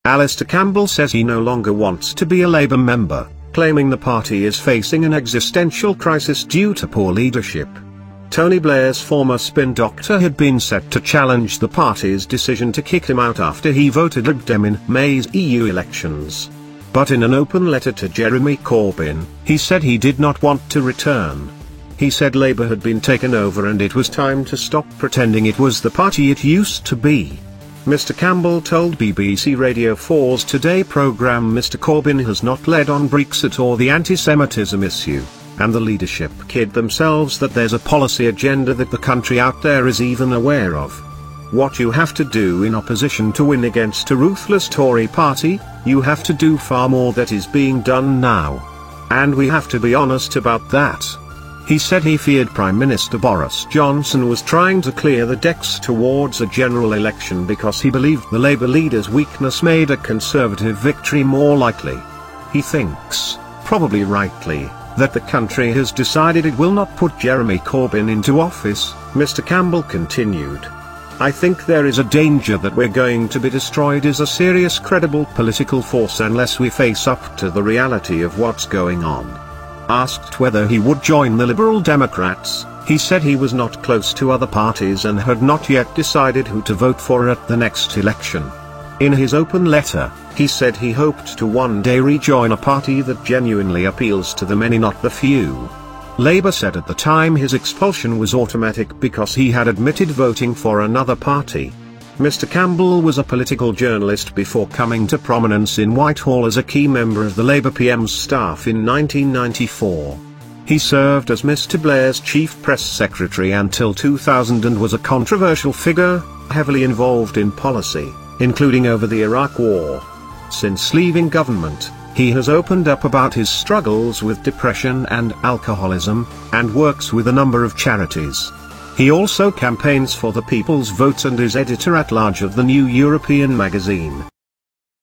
Alistair Campbell says he no longer wants to be a Labour member, claiming the party is facing an existential crisis due to poor leadership. Tony Blair's former spin doctor had been set to challenge the party's decision to kick him out after he voted Lib Dem in May's EU elections. But in an open letter to Jeremy Corbyn, he said he did not want to return. He said Labour had been taken over and it was time to stop pretending it was the party it used to be. Mr. Campbell told BBC Radio 4's Today programme Mr. Corbyn has not led on Brexit or the anti-Semitism issue, and the leadership kid themselves that there's a policy agenda that the country out there is even aware of. What you have to do in opposition to win against a ruthless Tory party, you have to do far more that is being done now. And we have to be honest about that. He said he feared Prime Minister Boris Johnson was trying to clear the decks towards a general election because he believed the Labour leader's weakness made a Conservative victory more likely. He thinks, probably rightly, that the country has decided it will not put Jeremy Corbyn into office, Mr. Campbell continued. I think there is a danger that we're going to be destroyed as a serious credible political force unless we face up to the reality of what's going on. Asked whether he would join the Liberal Democrats, he said he was not close to other parties and had not yet decided who to vote for at the next election. In his open letter, he said he hoped to one day rejoin a party that genuinely appeals to the many not the few. Labour said at the time his expulsion was automatic because he had admitted voting for another party. Mr. Campbell was a political journalist before coming to prominence in Whitehall as a key member of the Labour PM's staff in 1994. He served as Mr. Blair's chief press secretary until 2000 and was a controversial figure, heavily involved in policy, including over the Iraq War. Since leaving government, he has opened up about his struggles with depression and alcoholism, and works with a number of charities. He also campaigns for the People's Vote and is editor-at-large of the New European magazine.